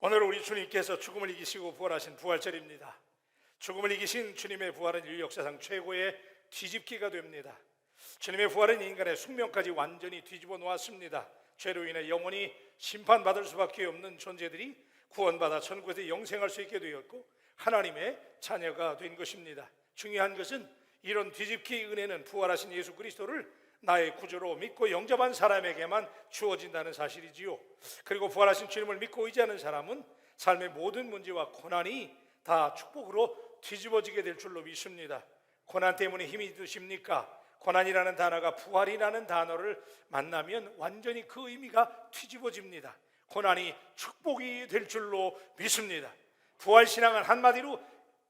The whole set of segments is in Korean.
오늘 우리 주님께서 죽음을 이기시고 부활하신 부활절입니다. 죽음을 이기신 주님의 부활은 인류 역사상 최고의 뒤집기가 됩니다. 주님의 부활은 인간의 숙명까지 완전히 뒤집어 놓았습니다. 죄로 인해 영원히 심판받을 수밖에 없는 존재들이 구원받아 천국에서 영생할 수 있게 되었고 하나님의 자녀가 된 것입니다. 중요한 것은 이런 뒤집기 은혜는 부활하신 예수 그리스도를 나의 구주로 믿고 영접한 사람에게만 주어진다는 사실이지요. 그리고 부활하신 주님을 믿고 의지하는 사람은 삶의 모든 문제와 고난이 다 축복으로 뒤집어지게 될 줄로 믿습니다. 고난 때문에 힘이 드십니까? 고난이라는 단어가 부활이라는 단어를 만나면 완전히 그 의미가 뒤집어집니다. 고난이 축복이 될 줄로 믿습니다. 부활신앙은 한마디로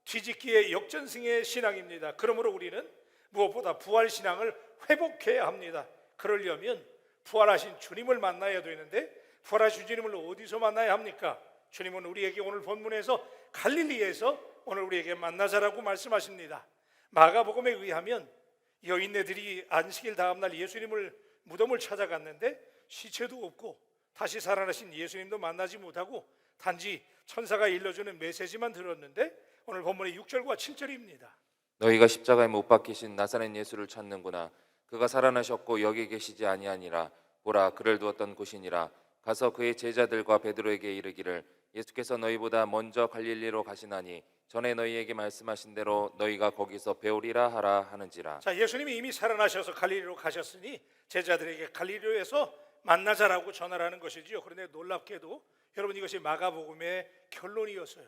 뒤집기의 역전승의 신앙입니다. 그러므로 우리는 무엇보다 부활신앙을 회복해야 합니다. 그러려면 부활하신 주님을 만나야 되는데 부활하신 주님을 어디서 만나야 합니까? 주님은 우리에게 오늘 본문에서 갈릴리에서 오늘 우리에게 만나자라고 말씀하십니다. 마가복음에 의하면 여인네들이 안식일 다음날 예수님을 무덤을 찾아갔는데 시체도 없고 다시 살아나신 예수님도 만나지 못하고 단지 천사가 일러주는 메시지만 들었는데 오늘 본문의 6절과 7절입니다. 너희가 십자가에 못 박히신 나사렛 예수를 찾는구나. 그가 살아나셨고 여기 계시지 아니하니라. 보라, 그를 두었던 곳이니라. 가서 그의 제자들과 베드로에게 이르기를 예수께서 너희보다 먼저 갈릴리로 가시나니 전에 너희에게 말씀하신 대로 너희가 거기서 배우리라 하라 하는지라. 자, 예수님이 이미 살아나셔서 갈릴리로 가셨으니 제자들에게 갈릴리에서 만나자라고 전하라는 것이지요. 그런데 놀랍게도 여러분 이것이 마가복음의 결론이었어요.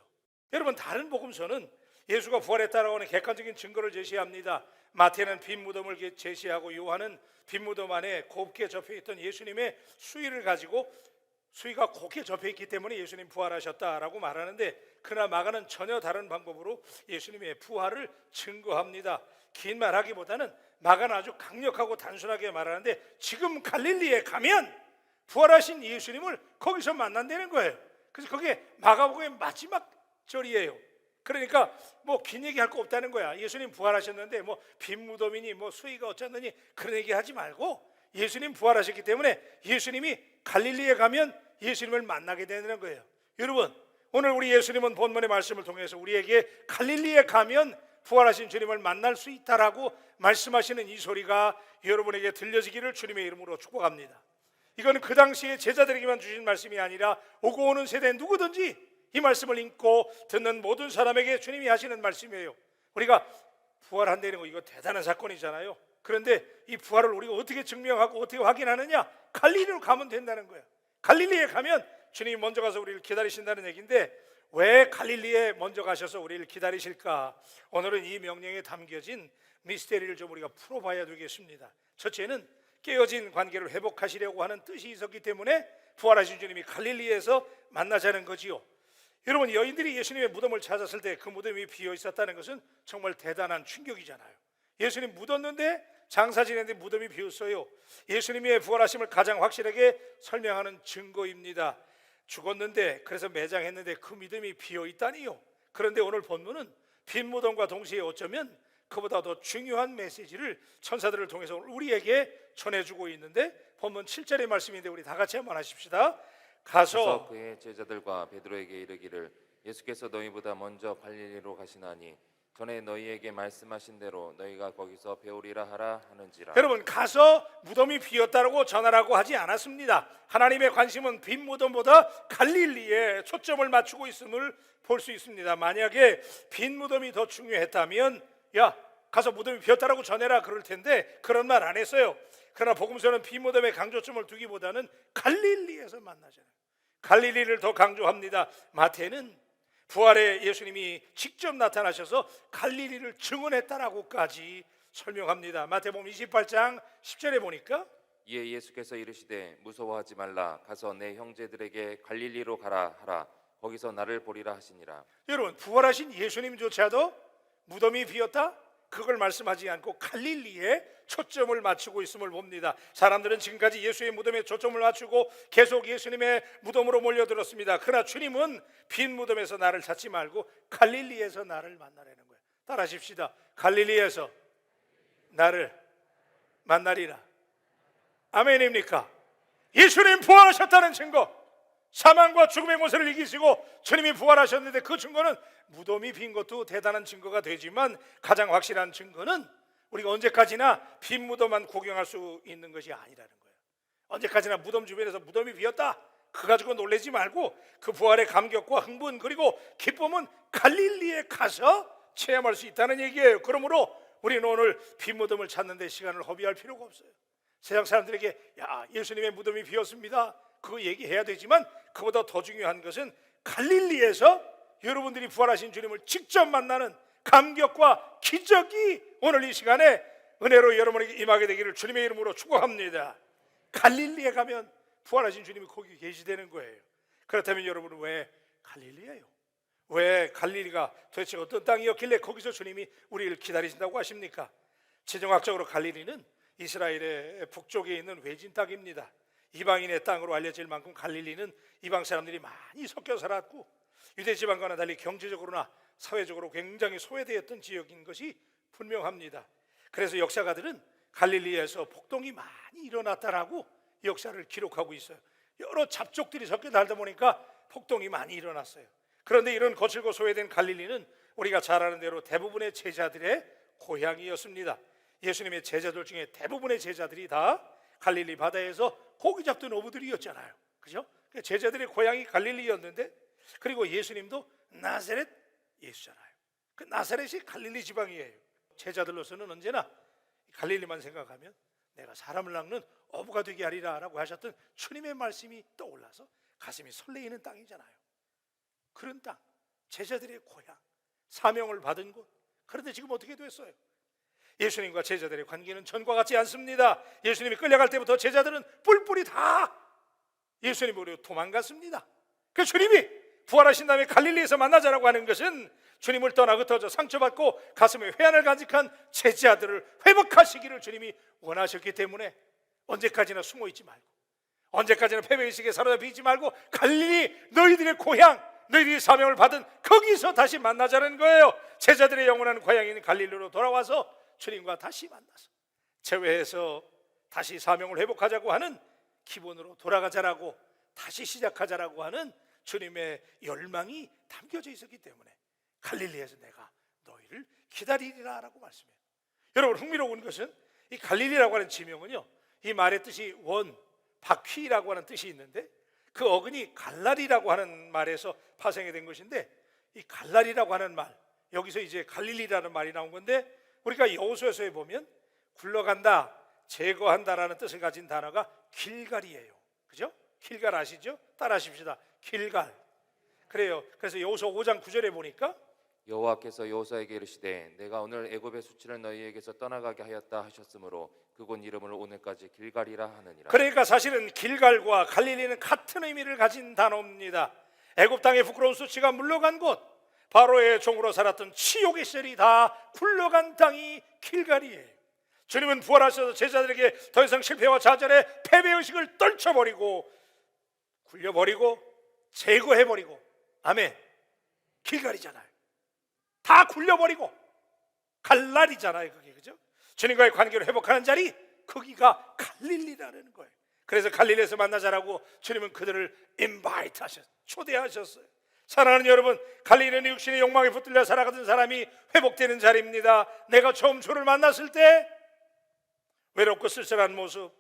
여러분 다른 복음서는 예수가 부활했다라고 하는 객관적인 증거를 제시합니다. 마태는 빈 무덤을 제시하고 요한은 빈 무덤 안에 곱게 접혀있던 예수님의 수의를 가지고 수의가 곱게 접혀있기 때문에 예수님 부활하셨다라고 말하는데 그러나 마가는 전혀 다른 방법으로 예수님의 부활을 증거합니다. 긴 말하기보다는 마가는 아주 강력하고 단순하게 말하는데 지금 갈릴리에 가면 부활하신 예수님을 거기서 만난다는 거예요. 그래서 그게 마가복음의 마지막 절이에요. 그러니까 뭐 긴 얘기 할 거 없다는 거야. 예수님 부활하셨는데 뭐 빈 무덤이니 뭐 수의가 어쩌느니 그런 얘기 하지 말고 예수님 부활하셨기 때문에 예수님이 갈릴리에 가면 예수님을 만나게 되는 거예요. 여러분 오늘 우리 예수님은 본문의 말씀을 통해서 우리에게 갈릴리에 가면 부활하신 주님을 만날 수 있다라고 말씀하시는 이 소리가 여러분에게 들려지기를 주님의 이름으로 축복합니다. 이거는 그 당시에 제자들에게만 주신 말씀이 아니라 오고 오는 세대 누구든지 이 말씀을 읽고 듣는 모든 사람에게 주님이 하시는 말씀이에요. 우리가 부활한다는 거 이거 대단한 사건이잖아요. 그런데 이 부활을 우리가 어떻게 증명하고 어떻게 확인하느냐? 갈릴리로 가면 된다는 거예요. 갈릴리에 가면 주님이 먼저 가서 우리를 기다리신다는 얘기인데 왜 갈릴리에 먼저 가셔서 우리를 기다리실까? 오늘은 이 명령에 담겨진 미스테리를 좀 우리가 풀어봐야 되겠습니다. 첫째는 깨어진 관계를 회복하시려고 하는 뜻이 있었기 때문에 부활하신 주님이 갈릴리에서 만나자는 거지요. 여러분 여인들이 예수님의 무덤을 찾았을 때 그 무덤이 비어 있었다는 것은 정말 대단한 충격이잖아요. 예수님 묻었는데 장사 지냈는데 무덤이 비었어요. 예수님의 부활하심을 가장 확실하게 설명하는 증거입니다. 죽었는데 그래서 매장했는데 그 믿음이 비어 있다니요. 그런데 오늘 본문은 빈 무덤과 동시에 어쩌면 그보다 더 중요한 메시지를 천사들을 통해서 우리에게 전해주고 있는데 본문 7절의 말씀인데 우리 다 같이 한번 하십시다. 가서 그의 제자들과 베드로에게 이르기를 예수께서 너희보다 먼저 갈릴리로 가시나니 전에 너희에게 말씀하신 대로 너희가 거기서 배우리라 하라 하는지라. 여러분 가서 무덤이 비었다고 전하라고 하지 않았습니다. 하나님의 관심은 빈 무덤보다 갈릴리에 초점을 맞추고 있음을 볼 수 있습니다. 만약에 빈 무덤이 더 중요했다면 야 가서 무덤이 비었다라고 전해라 그럴 텐데 그런 말 안 했어요. 그러나 복음서는 빈 무덤에 강조점을 두기보다는 갈릴리에서 만나잖아요. 갈릴리를 더 강조합니다. 마태는 부활의 예수님이 직접 나타나셔서 갈릴리를 증언했다라고까지 설명합니다. 마태복음 28장 10절에 보니까 이에 예수께서 이르시되 무서워하지 말라. 가서 내 형제들에게 갈릴리로 가라 하라. 거기서 나를 보리라 하시니라. 여러분 부활하신 예수님조차도 무덤이 비었다? 그걸 말씀하지 않고 갈릴리에 초점을 맞추고 있음을 봅니다. 사람들은 지금까지 예수의 무덤에 초점을 맞추고 계속 예수님의 무덤으로 몰려들었습니다. 그러나 주님은 빈 무덤에서 나를 찾지 말고 갈릴리에서 나를 만나라는 거예요. 따라하십시다. 갈릴리에서 나를 만나리라. 아멘입니까? 예수님 부활하셨다는 증거, 사망과 죽음의 권세를 이기시고 주님이 부활하셨는데 그 증거는 무덤이 빈 것도 대단한 증거가 되지만 가장 확실한 증거는 우리가 언제까지나 빈 무덤만 구경할 수 있는 것이 아니라는 거예요. 언제까지나 무덤 주변에서 무덤이 비었다 그 가지고 놀라지 말고 그 부활의 감격과 흥분 그리고 기쁨은 갈릴리에 가서 체험할 수 있다는 얘기예요. 그러므로 우리는 오늘 빈 무덤을 찾는 데 시간을 허비할 필요가 없어요. 세상 사람들에게 야 예수님의 무덤이 비었습니다 그거 얘기해야 되지만 그보다 더 중요한 것은 갈릴리에서 여러분들이 부활하신 주님을 직접 만나는 감격과 기적이 오늘 이 시간에 은혜로 여러분에게 임하게 되기를 주님의 이름으로 축복합니다. 갈릴리에 가면 부활하신 주님이 거기 계시다는 거예요. 그렇다면 여러분은 왜 갈릴리예요? 왜 갈릴리가 도대체 어떤 땅이었길래 거기서 주님이 우리를 기다리신다고 하십니까? 지정학적으로 갈릴리는 이스라엘의 북쪽에 있는 외진 땅입니다. 이방인의 땅으로 알려질 만큼 갈릴리는 이방 사람들이 많이 섞여 살았고 유대 지방과는 달리 경제적으로나 사회적으로 굉장히 소외되었던 지역인 것이 분명합니다. 그래서 역사가들은 갈릴리에서 폭동이 많이 일어났다라고 역사를 기록하고 있어요. 여러 잡족들이 섞여 살다 보니까 폭동이 많이 일어났어요. 그런데 이런 거칠고 소외된 갈릴리는 우리가 잘 아는 대로 대부분의 제자들의 고향이었습니다. 예수님의 제자들 중에 대부분의 제자들이 다 갈릴리 바다에서 고기 잡던 어부들이었잖아요. 그죠? 제자들의 고향이 갈릴리였는데 그리고 예수님도 나사렛 예수잖아요. 그 나사렛이 갈릴리 지방이에요. 제자들로서는 언제나 갈릴리만 생각하면 내가 사람을 낚는 어부가 되게 하리라 라고 하셨던 주님의 말씀이 떠올라서 가슴이 설레이는 땅이잖아요. 그런 땅, 제자들의 고향, 사명을 받은 곳. 그런데 지금 어떻게 됐어요? 예수님과 제자들의 관계는 전과 같지 않습니다. 예수님이 끌려갈 때부터 제자들은 뿔뿔이 다 예수님으로 도망갔습니다. 그 주님이 부활하신 다음에 갈릴리에서 만나자라고 하는 것은 주님을 떠나 흩어져 상처받고 가슴에 회한을 간직한 제자들을 회복하시기를 주님이 원하셨기 때문에 언제까지나 숨어있지 말고 언제까지나 패배의식에 사로잡혀 있지 말고 갈릴리 너희들의 고향 너희들이 사명을 받은 거기서 다시 만나자는 거예요. 제자들의 영원한 고향인 갈릴리로 돌아와서 주님과 다시 만나서 재회해서 다시 사명을 회복하자고 하는 기본으로 돌아가자라고 다시 시작하자라고 하는 주님의 열망이 담겨져 있었기 때문에 갈릴리에서 내가 너희를 기다리리라 라고 말씀해요. 여러분 흥미로운 것은 이 갈릴리라고 하는 지명은요 이 말의 뜻이 원, 바퀴라고 하는 뜻이 있는데 그 어근이 갈랄이라고 하는 말에서 파생이 된 것인데 이 갈랄이라고 하는 말 여기서 이제 갈릴리라는 말이 나온 건데 우리가 여호수아서에 보면 굴러간다, 제거한다라는 뜻을 가진 단어가 길갈이에요. 그죠? 길갈 아시죠? 따라하십시다. 길갈. 그래요. 그래서 여호수아 5장 9절에 보니까 여호와께서 여호수아에게 이르시되 내가 오늘 애굽의 수치를 너희에게서 떠나가게 하였다 하셨으므로 그곳 이름을 오늘까지 길갈이라 하느니라. 그러니까 사실은 길갈과 갈릴리는 같은 의미를 가진 단어입니다. 애굽 땅의 부끄러운 수치가 물러간 곳, 바로의 종으로 살았던 치욕의 시절이 다 굴러간 땅이 길갈이에요. 주님은 부활하셔서 제자들에게 더 이상 실패와 좌절의 패배의식을 떨쳐버리고 굴려버리고 제거해버리고 아멘 길갈이잖아요. 다 굴려버리고 갈랄이잖아요. 그게 그죠? 주님과의 관계를 회복하는 자리 거기가 갈릴리라는 거예요. 그래서 갈릴리에서 만나자라고 주님은 그들을 인바이트 하셨어요. 초대하셨어요. 사랑하는 여러분, 갈릴리는 육신의 욕망에 붙들려 살아가던 사람이 회복되는 자리입니다. 내가 처음 주를 만났을 때 외롭고 쓸쓸한 모습,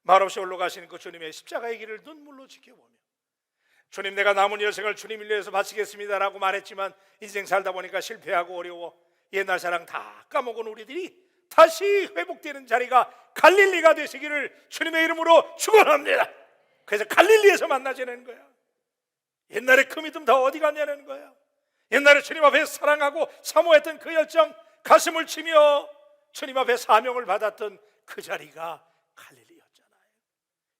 말없이 올라가시는 그 주님의 십자가의 길을 눈물로 지켜보며 주님 내가 남은 여생을 주님을 위해서 바치겠습니다 라고 말했지만 인생 살다 보니까 실패하고 어려워 옛날 사랑 다 까먹은 우리들이 다시 회복되는 자리가 갈릴리가 되시기를 주님의 이름으로 축원합니다. 그래서 갈릴리에서 만나자는 거야. 옛날에 그 믿음 다 어디 갔냐는 거야. 옛날에 주님 앞에 사랑하고 사모했던 그 열정 가슴을 치며 주님 앞에 사명을 받았던 그 자리가 갈릴리였잖아요.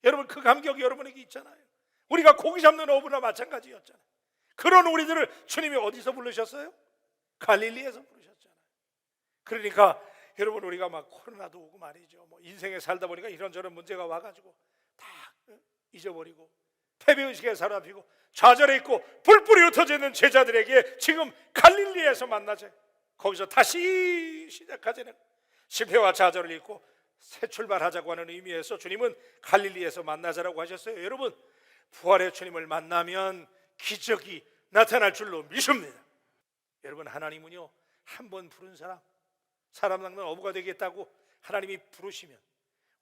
여러분 그 감격이 여러분에게 있잖아요. 우리가 고기 잡는 어부나 마찬가지였잖아요. 그런 우리들을 주님이 어디서 부르셨어요? 갈릴리에서 부르셨잖아요. 그러니까 여러분 우리가 막 코로나도 오고 말이죠. 뭐 인생에 살다 보니까 이런저런 문제가 와가지고 다 잊어버리고 패배의식에 사로잡히고 좌절해 있고 뿔뿔이 흩어져 있는 제자들에게 지금 갈릴리에서 만나자. 거기서 다시 시작하자는 실패와 좌절을 잊고 새 출발하자고 하는 의미에서 주님은 갈릴리에서 만나자라고 하셨어요. 여러분 부활의 주님을 만나면 기적이 나타날 줄로 믿습니다. 여러분, 하나님은요, 한 번 부른 사람 낚는 어부가 되겠다고 하나님이 부르시면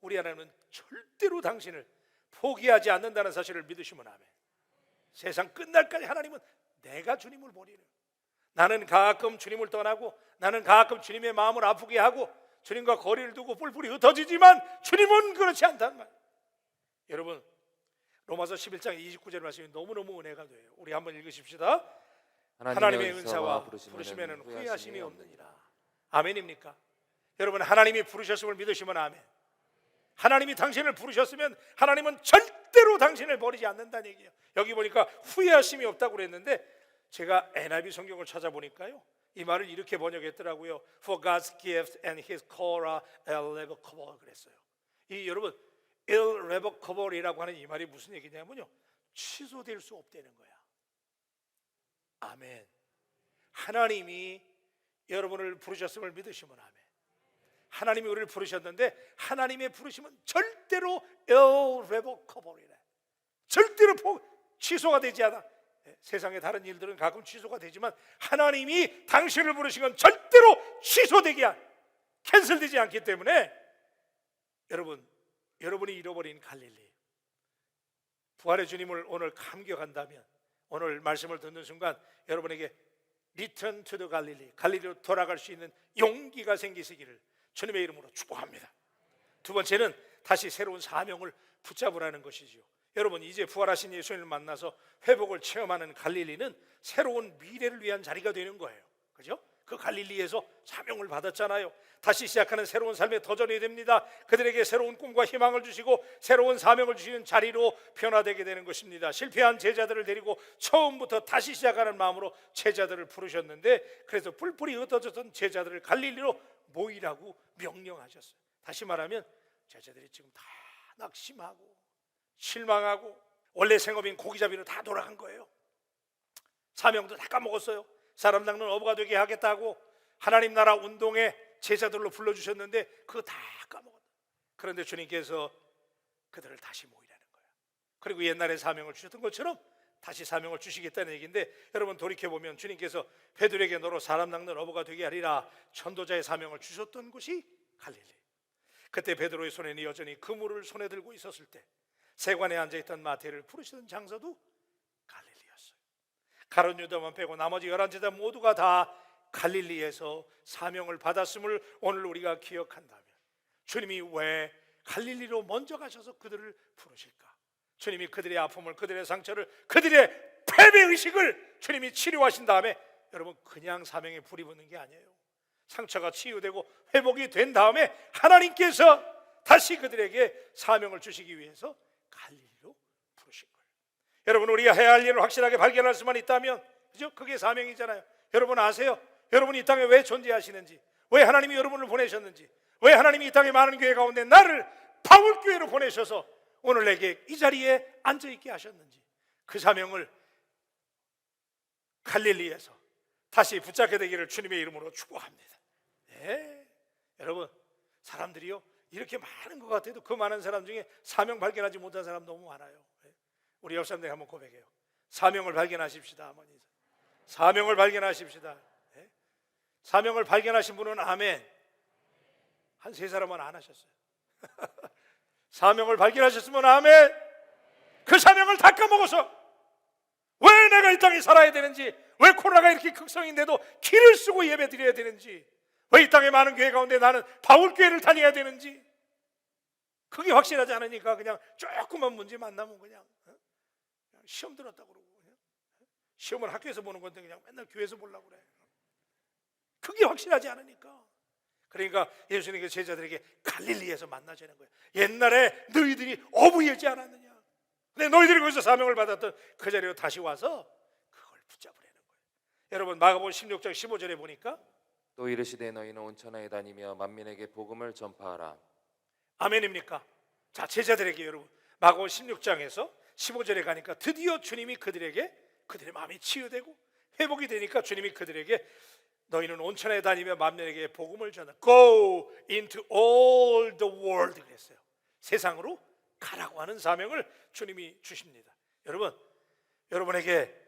우리 하나님은 절대로 당신을 포기하지 않는다는 사실을 믿으시면 아멘. 세상 끝날까지 하나님은 내가 주님을 보리라. 나는 가끔 주님을 떠나고, 나는 가끔 주님의 마음을 아프게 하고 주님과 거리를 두고 뿔뿔이 흩어지지만 주님은 그렇지 않단 말이에요. 여러분, 로마서 11장 29절 말씀이 너무너무 은혜가 돼요. 우리 한번 읽으십시다. 하나님의 은사와 부르시면 후회하심이 없느니라. 아멘입니까? 여러분, 하나님이 부르셨음을 믿으시면 아멘. 하나님이 당신을 부르셨으면 하나님은 절대로 당신을 버리지 않는다는 얘기예요. 여기 보니까 후회하심이 없다고 그랬는데 제가 NIV 성경을 찾아보니까요, 이 말을 이렇게 번역했더라고요. For God's gift and His call are irrevocable 그랬어요. 이 여러분, irrevocable이라고 하는 이 말이 무슨 얘기냐면요, 취소될 수 없다는 거야. 아멘. 하나님이 여러분을 부르셨음을 믿으시면 아멘. 하나님이 우리를 부르셨는데 하나님의 부르심은 절대로 irrevocable이래. 절대로 취소가 되지 않아. 세상의 다른 일들은 가끔 취소가 되지만 하나님이 당신을 부르신 건 절대로 취소되지 캔슬되지 않기 때문에 여러분이 잃어버린 갈릴리, 부활의 주님을 오늘 감격한다면 오늘 말씀을 듣는 순간 여러분에게 Return to the Galilee, 갈릴리로 돌아갈 수 있는 용기가 생기시기를 주님의 이름으로 축복합니다. 두 번째는 다시 새로운 사명을 붙잡으라는 것이지요. 여러분, 이제 부활하신 예수님을 만나서 회복을 체험하는 갈릴리는 새로운 미래를 위한 자리가 되는 거예요. 그죠? 그 갈릴리에서 사명을 받았잖아요. 다시 시작하는 새로운 삶의 도전이 됩니다. 그들에게 새로운 꿈과 희망을 주시고 새로운 사명을 주시는 자리로 변화되게 되는 것입니다. 실패한 제자들을 데리고 처음부터 다시 시작하는 마음으로 제자들을 부르셨는데, 그래서 뿔뿔이 흩어졌던 제자들을 갈릴리로 모이라고 명령하셨어요. 다시 말하면 제자들이 지금 다 낙심하고 실망하고 원래 생업인 고기잡이로 다 돌아간 거예요. 사명도 다 까먹었어요. 사람 낚는 어부가 되게 하겠다고 하나님 나라 운동에 제자들로 불러주셨는데 그거 다 까먹었다. 그런데 주님께서 그들을 다시 모이라는 거예요. 그리고 옛날에 사명을 주셨던 것처럼 다시 사명을 주시겠다는 얘기인데, 여러분 돌이켜보면 주님께서 베드로에게 너로 사람 낚는 어부가 되게 하리라 전도자의 사명을 주셨던 곳이 갈릴리. 그때 베드로의 손에는 여전히 그물을 손에 들고 있었을 때 세관에 앉아있던 마태를 부르시던 장소도 갈릴리였어요. 가룟 유다만 빼고 나머지 11제자 모두가 다 갈릴리에서 사명을 받았음을 오늘 우리가 기억한다면 주님이 왜 갈릴리로 먼저 가셔서 그들을 부르실까? 주님이 그들의 아픔을, 그들의 상처를, 그들의 패배의식을 주님이 치료하신 다음에 여러분 그냥 사명에 불이 붙는 게 아니에요. 상처가 치유되고 회복이 된 다음에 하나님께서 다시 그들에게 사명을 주시기 위해서 갈릴리로 부르신 거예요. 여러분, 우리가 해야 할 일을 확실하게 발견할 수만 있다면, 그죠? 그게 사명이잖아요. 여러분 아세요? 여러분이 이 땅에 왜 존재하시는지, 왜 하나님이 여러분을 보내셨는지, 왜 하나님이 이 땅에 많은 교회 가운데 나를 바울교회로 보내셔서 오늘 내게 이 자리에 앉아있게 하셨는지, 그 사명을 갈릴리에서 다시 붙잡게 되기를 주님의 이름으로 축복합니다. 네, 여러분, 사람들이요 이렇게 많은 것 같아도 그 많은 사람 중에 사명 발견하지 못한 사람 너무 많아요. 우리 옆 사람들이 한번 고백해요. 사명을 발견하십시다. 어머니, 사명을 발견하십시다. 네? 사명을 발견하신 분은 아멘. 한 세 사람은 안 하셨어요. 사명을 발견하셨으면 아멘. 그 사명을 다 까먹어서 왜 내가 이 땅에 살아야 되는지, 왜 코로나가 이렇게 극성인데도 길을 쓰고 예배 드려야 되는지, 왜 이 땅에 많은 교회 가운데 나는 바울교회를 다녀야 되는지, 그게 확실하지 않으니까 그냥 조그만 문제 만나면 그냥 시험 들었다고 그러고, 시험은 학교에서 보는 건데 그냥 맨날 교회에서 보려고 그래. 그게 확실하지 않으니까. 그러니까 예수님께서 제자들에게 갈릴리에서 만나자는 거예요. 옛날에 너희들이 어부이지 않았느냐, 근데 너희들이 거기서 사명을 받았던 그 자리로 다시 와서 그걸 붙잡으려는 거예요. 여러분, 마가복음 16장 15절에 보니까 또 이르시되 너희는 온 천하에 다니며 만민에게 복음을 전파하라. 아멘입니까? 자, 제자들에게 여러분 마가복음 16장에서 15절에 가니까 드디어 주님이 그들에게, 그들의 마음이 치유되고 회복이 되니까 주님이 그들에게 너희는 온 천하에 다니며 만민에게 복음을 전하, Go into all the world 그랬어요. 세상으로 가라고 하는 사명을 주님이 주십니다. 여러분, 여러분에게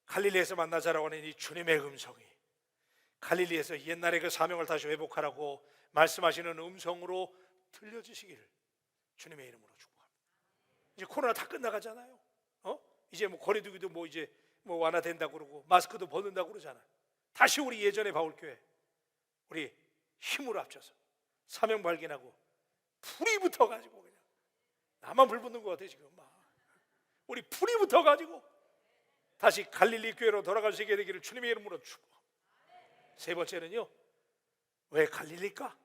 갈릴리에서 만나자라고 하는 이 주님의 음성이 갈릴리에서 옛날의 그 사명을 다시 회복하라고 말씀하시는 음성으로 들려지시기를 주님의 이름으로 축복합니다. 이제 코로나 다 끝나가잖아요. 이제 뭐 거리두기도 뭐 이제 뭐 완화된다고 그러고 마스크도 벗는다고 그러잖아. 다시 우리 예전의 바울교회 우리 힘으로 합쳐서 사명 발견하고 불이 붙어가지고 그냥 나만 불 붙는 것 같아 지금 막 우리 불이 붙어가지고 다시 갈릴리 교회로 돌아갈 수 있게 되기를 주님의 이름으로 축복합니다. 세 번째는요, 왜 갈릴리일까?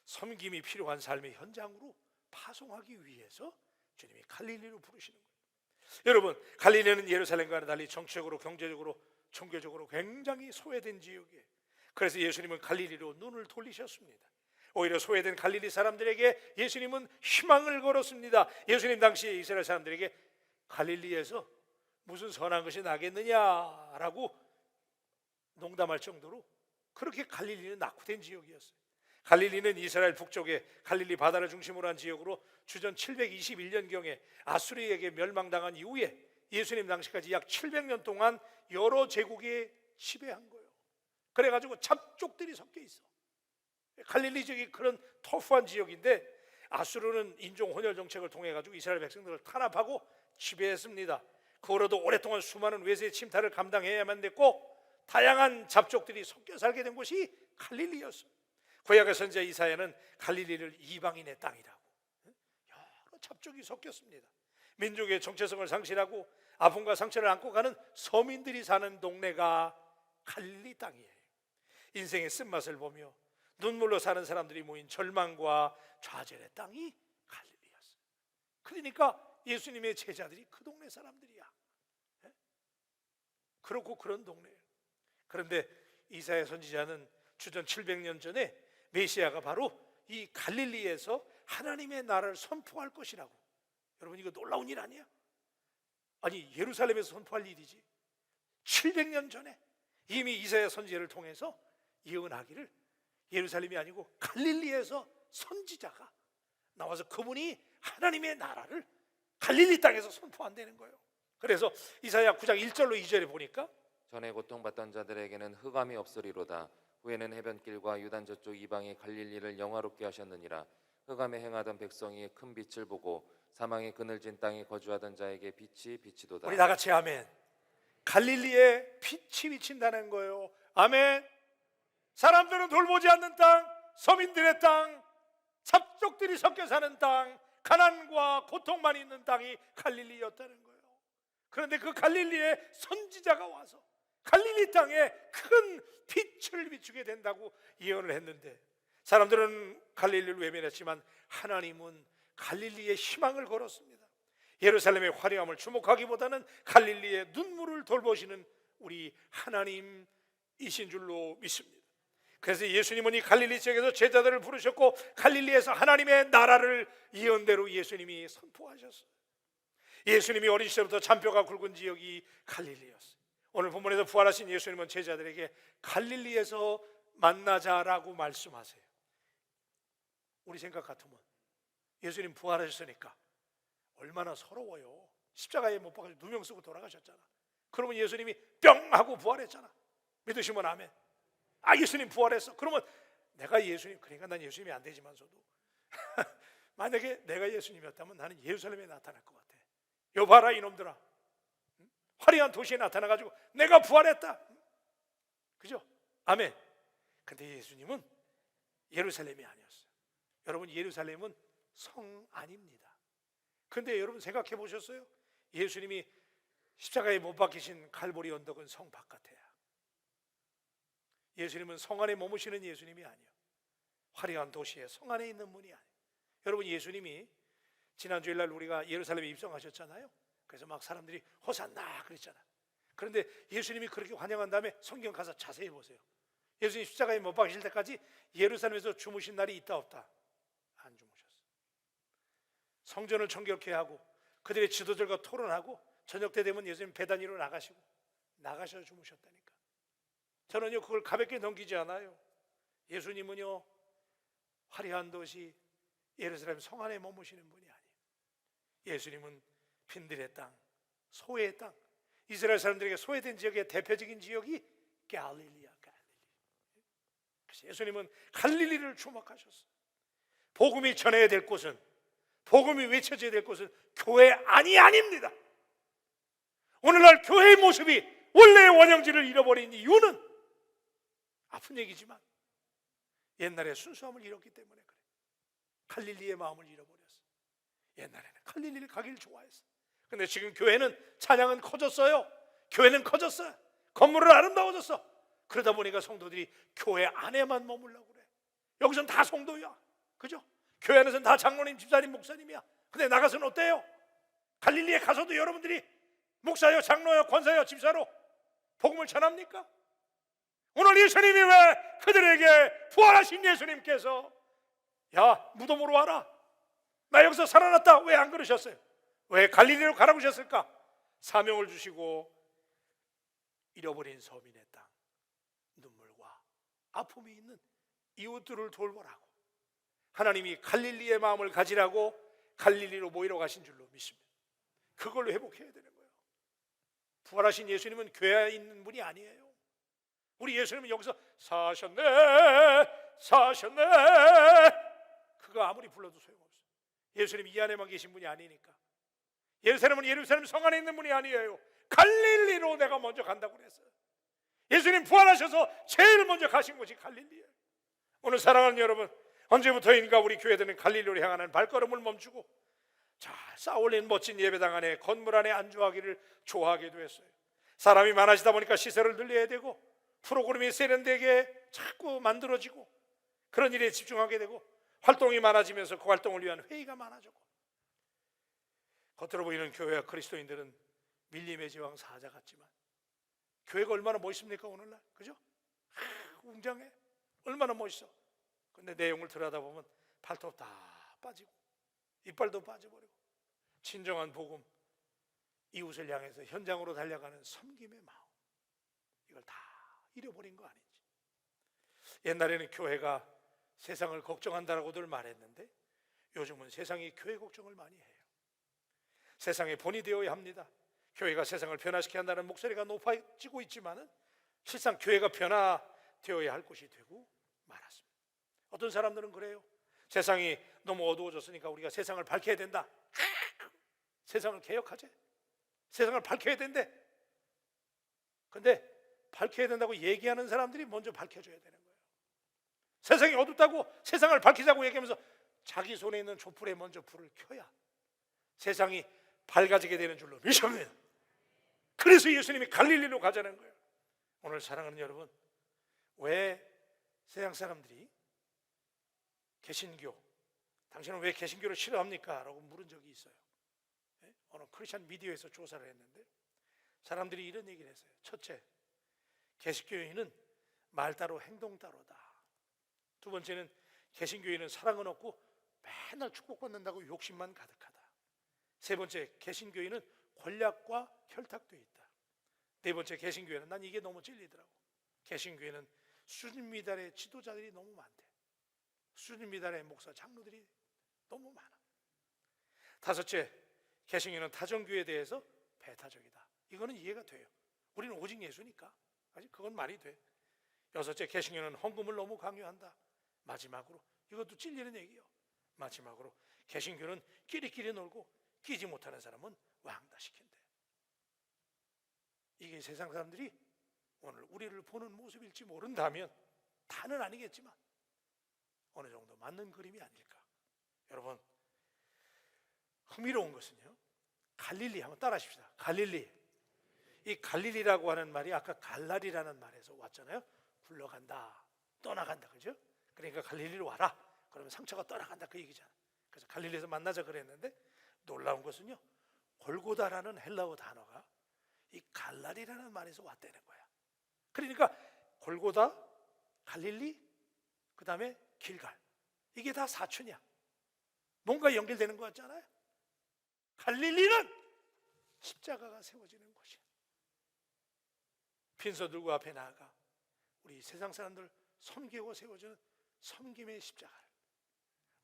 섬김이 필요한 삶의 현장으로 파송하기 위해서 주님이 갈릴리로 부르시는 거예요. 여러분, 갈릴리는 예루살렘과는 달리 정치적으로, 경제적으로, 종교적으로 굉장히 소외된 지역이에요. 그래서 예수님은 갈릴리로 눈을 돌리셨습니다. 오히려 소외된 갈릴리 사람들에게 예수님은 희망을 걸었습니다. 예수님 당시에 이스라엘 사람들에게 갈릴리에서 무슨 선한 것이 나겠느냐라고 농담할 정도로 그렇게 갈릴리는 낙후된 지역이었어요. 갈릴리는 이스라엘 북쪽의 갈릴리 바다를 중심으로 한 지역으로 주전 721년경에 아수리에게 멸망당한 이후에 예수님 당시까지 약 700년 동안 여러 제국이 지배한 거예요. 그래가지고 잡족들이 섞여 있어. 갈릴리 지역이 그런 터프한 지역인데 아수르는 인종 혼혈 정책을 통해 가지고 이스라엘 백성들을 탄압하고 지배했습니다. 그 후로도 오랫동안 수많은 외세 침탈을 감당해야만 됐고 다양한 잡족들이 섞여 살게 된 곳이 갈릴리였어요. 구약의 선지자 이사야는 갈릴리를 이방인의 땅이라고, 여러 잡족이 섞였습니다. 민족의 정체성을 상실하고 아픔과 상처를 안고 가는 서민들이 사는 동네가 갈릴리 땅이에요. 인생의 쓴맛을 보며 눈물로 사는 사람들이 모인 절망과 좌절의 땅이 갈릴리였어요. 그러니까 예수님의 제자들이 그 동네 사람들이야. 그렇고 그런 동네예요. 그런데 이사야 선지자는 주전 700년 전에 메시아가 바로 이 갈릴리에서 하나님의 나라를 선포할 것이라고. 여러분, 이거 놀라운 일 아니야? 아니, 예루살렘에서 선포할 일이지. 700년 전에 이미 이사야 선지자를 통해서 예언하기를 예루살렘이 아니고 갈릴리에서 선지자가 나와서 그분이 하나님의 나라를 갈릴리 땅에서 선포한다는 거예요. 그래서 이사야 9장 1절로 2절에 보니까 전에 고통받던 자들에게는 흑암이 없으리로다. 후에는 해변길과 유단 저쪽 이방의 갈릴리를 영화롭게 하셨느니라. 흑암에 행하던 백성이 큰 빛을 보고 사망의 그늘진 땅에 거주하던 자에게 빛이 비치도다. 우리 다 같이 아멘. 갈릴리에 빛이 비친다는 거예요. 아멘. 사람들은 돌보지 않는 땅, 서민들의 땅, 잡족들이 섞여 사는 땅, 가난과 고통만 있는 땅이 갈릴리였다는 거예요. 그런데 그 갈릴리에 선지자가 와서 갈릴리 땅에 큰 빛을 비추게 된다고 예언을 했는데 사람들은 갈릴리를 외면했지만 하나님은 갈릴리에 희망을 걸었습니다. 예루살렘의 화려함을 주목하기보다는 갈릴리의 눈물을 돌보시는 우리 하나님이신 줄로 믿습니다. 그래서 예수님은 이 갈릴리 지역에서 제자들을 부르셨고 갈릴리에서 하나님의 나라를 예언대로 예수님이 선포하셨어요. 예수님이 어린 시절부터 잔뼈가 굵은 지역이 갈릴리였어요. 오늘 본문에서 부활하신 예수님은 제자들에게 갈릴리에서 만나자라고 말씀하세요. 우리 생각 같으면 예수님 부활하셨으니까 얼마나 서러워요. 십자가에 못 박아서 누명 쓰고 돌아가셨잖아. 그러면 예수님이 뿅 하고 부활했잖아. 믿으시면 아멘. 아, 예수님 부활했어. 그러면 내가 예수님, 그러니까 난 예수님이 안 되지만서도 만약에 내가 예수님이었다면 나는 예루살렘에 나타날 것 같아. 여봐라 이놈들아, 화려한 도시에 나타나가지고 내가 부활했다. 그죠? 아멘. 근데 예수님은 예루살렘이 아니었어요. 여러분, 예루살렘은 성 아닙니다. 근데 여러분 생각해 보셨어요? 예수님이 십자가에 못 박히신 갈보리 언덕은 성 바깥이야. 예수님은 성 안에 머무시는 예수님이 아니에요. 화려한 도시에 성 안에 있는 분이 아니에요. 여러분, 예수님이 지난 주일날 우리가 예루살렘에 입성하셨잖아요. 그래서 막 사람들이 호산나 그랬잖아. 그런데 예수님이 그렇게 환영한 다음에 성경 가서 자세히 보세요. 예수님 십자가에 못 박히실 때까지 예루살렘에서 주무신 날이 있다 없다? 안 주무셨어요. 성전을 정결케 하고 그들의 지도자들과 토론하고 저녁 때 되면 예수님 배단위로 나가셔서 주무셨다니까. 저는요 그걸 가볍게 넘기지 않아요. 예수님은요 화려한 도시 예루살렘 성 안에 머무시는 분이 아니에요. 예수님은 빈들의 땅, 소외의 땅. 이스라엘 사람들에게 소외된 지역의 대표적인 지역이 갈릴리야. 그래서 예수님은 갈릴리를 주목하셨어요. 복음이 전해야 될 곳은, 복음이 외쳐져야 될 곳은 교회 아닙니다. 오늘날 교회의 모습이 원래의 원형질을 잃어버린 이유는 아픈 얘기지만 옛날에 순수함을 잃었기 때문에 그래. 갈릴리의 마음을 잃어버렸어. 옛날에는 갈릴리를 가기를 좋아했어. 근데 지금 교회는, 찬양은 커졌어요. 교회는 커졌어요. 건물은 아름다워졌어. 그러다 보니까 성도들이 교회 안에만 머물려고 그래. 여기서는 다 성도야. 그죠? 교회 안에서는 다 장로님, 집사님, 목사님이야. 근데 나가서는 어때요? 갈릴리에 가서도 여러분들이 목사요, 장로요, 권사요, 집사로 복음을 전합니까? 오늘 예수님이 왜 그들에게, 부활하신 예수님께서 야, 무덤으로 와라, 나 여기서 살아났다, 왜 안 그러셨어요? 왜 갈릴리로 가라고 하셨을까? 사명을 주시고 잃어버린 서민의 땅, 눈물과 아픔이 있는 이웃들을 돌보라고, 하나님이 갈릴리의 마음을 가지라고 갈릴리로 모이러 가신 줄로 믿습니다. 그걸로 회복해야 되는 거예요. 부활하신 예수님은 교회에 있는 분이 아니에요. 우리 예수님은 여기서 사셨네, 사셨네, 그거 아무리 불러도 소용없어요. 예수님 이 안에만 계신 분이 아니니까. 예루살렘은 성 안에 있는 분이 아니에요. 갈릴리로 내가 먼저 간다고 그랬어요. 예수님 부활하셔서 제일 먼저 가신 곳이 갈릴리예요. 오늘 사랑하는 여러분, 언제부터인가 우리 교회들은 갈릴리로 향하는 발걸음을 멈추고 잘 쌓아올린 멋진 예배당 안에, 건물 안에 안주하기를 좋아하게 됐어요. 사람이 많아지다 보니까 시설을 늘려야 되고 프로그램이 세련되게 자꾸 만들어지고 그런 일에 집중하게 되고 활동이 많아지면서 그 활동을 위한 회의가 많아졌고, 겉으로 보이는 교회와 그리스도인들은 밀림의 제왕 사자 같지만 교회가 얼마나 멋있습니까 오늘날, 그죠? 웅장해, 얼마나 멋있어. 근데 내용을 들여다보면 발톱 다 빠지고 이빨도 빠져버리고, 진정한 복음, 이웃을 향해서 현장으로 달려가는 섬김의 마음, 이걸 다 잃어버린 거 아닌지. 옛날에는 교회가 세상을 걱정한다라고들 말했는데 요즘은 세상이 교회 걱정을 많이 해요. 세상의 본이 되어야 합니다. 교회가 세상을 변화시켜야 한다는 목소리가 높아지고 있지만은 실상 교회가 변화되어야 할 곳이 되고 말았습니다. 어떤 사람들은 그래요. 세상이 너무 어두워졌으니까 우리가 세상을 밝혀야 된다. 세상을 개혁하지. 세상을 밝혀야 된대. 근데 밝혀야 된다고 얘기하는 사람들이 먼저 밝혀줘야 되는 거예요. 세상이 어둡다고 세상을 밝히자고 얘기하면서 자기 손에 있는 촛불에 먼저 불을 켜야 세상이 밝아지게 되는 줄로 믿습니다. 그래서 예수님이 갈릴리로 가자는 거예요. 오늘 사랑하는 여러분, 왜 세상 사람들이 개신교, 당신은 왜 개신교를 싫어합니까? 라고 물은 적이 있어요. 어느 크리스천 미디어에서 조사를 했는데 사람들이 이런 얘기를 했어요. 첫째, 개신교인은 말 따로 행동 따로다. 두 번째는 개신교인은 사랑은 없고 맨날 축복받는다고 욕심만 가득하다. 세 번째, 개신교인은 권력과 혈탁돼 있다. 네 번째, 개신교회는, 난 이게 너무 찔리더라고, 개신교회는 수준 미달의 지도자들이 너무 많대. 수준 미달의 목사, 장로들이 너무 많아. 다섯째, 개신교회는 타종교에 대해서 배타적이다. 이거는 이해가 돼요. 우리는 오직 예수니까 아직 그건 말이 돼. 여섯째, 개신교회는 헌금을 너무 강요한다. 마지막으로, 이것도 찔리는 얘기예요. 마지막으로, 개신교는 끼리끼리 놀고 끼지 못하는 사람은 왕따시킨대. 이게 세상 사람들이 오늘 우리를 보는 모습일지 모른다면, 다는 아니겠지만 어느 정도 맞는 그림이 아닐까. 여러분, 흥미로운 것은요, 갈릴리 한번 따라하십시다. 갈릴리. 이 갈릴리라고 하는 말이 아까 갈랄이라는 말에서 왔잖아요. 굴러간다, 떠나간다, 그죠? 그러니까 갈릴리로 와라, 그러면 상처가 떠나간다, 그 얘기잖아. 그래서 갈릴리에서 만나자 그랬는데 놀라운 것은요, 골고다라는 헬라어 단어가 이 갈랄이라는 말에서 왔다는 거야. 그러니까 골고다, 갈릴리, 그 다음에 길갈, 이게 다 사촌이야. 뭔가 연결되는 것 같잖아요. 갈릴리는 십자가가 세워지는 곳이야. 빈소들과 앞에 나아가 우리 세상 사람들 섬기고 세워지는 섬김의 십자가를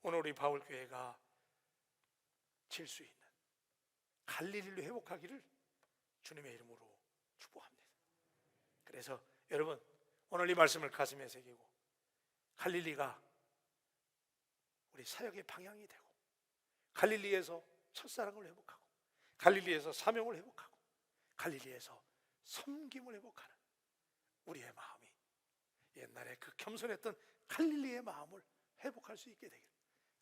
오늘 우리 바울교회가 질 수 있는, 갈릴리로 회복하기를 주님의 이름으로 축복합니다. 그래서 여러분, 오늘 이 말씀을 가슴에 새기고 갈릴리가 우리 사역의 방향이 되고, 갈릴리에서 첫사랑을 회복하고, 갈릴리에서 사명을 회복하고, 갈릴리에서 섬김을 회복하는 우리의 마음이 옛날에 그 겸손했던 갈릴리의 마음을 회복할 수 있게 되길,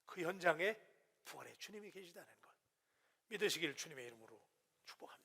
그 현장에 부활의 주님이 계시다는 것 믿으시길 주님의 이름으로 축복합니다.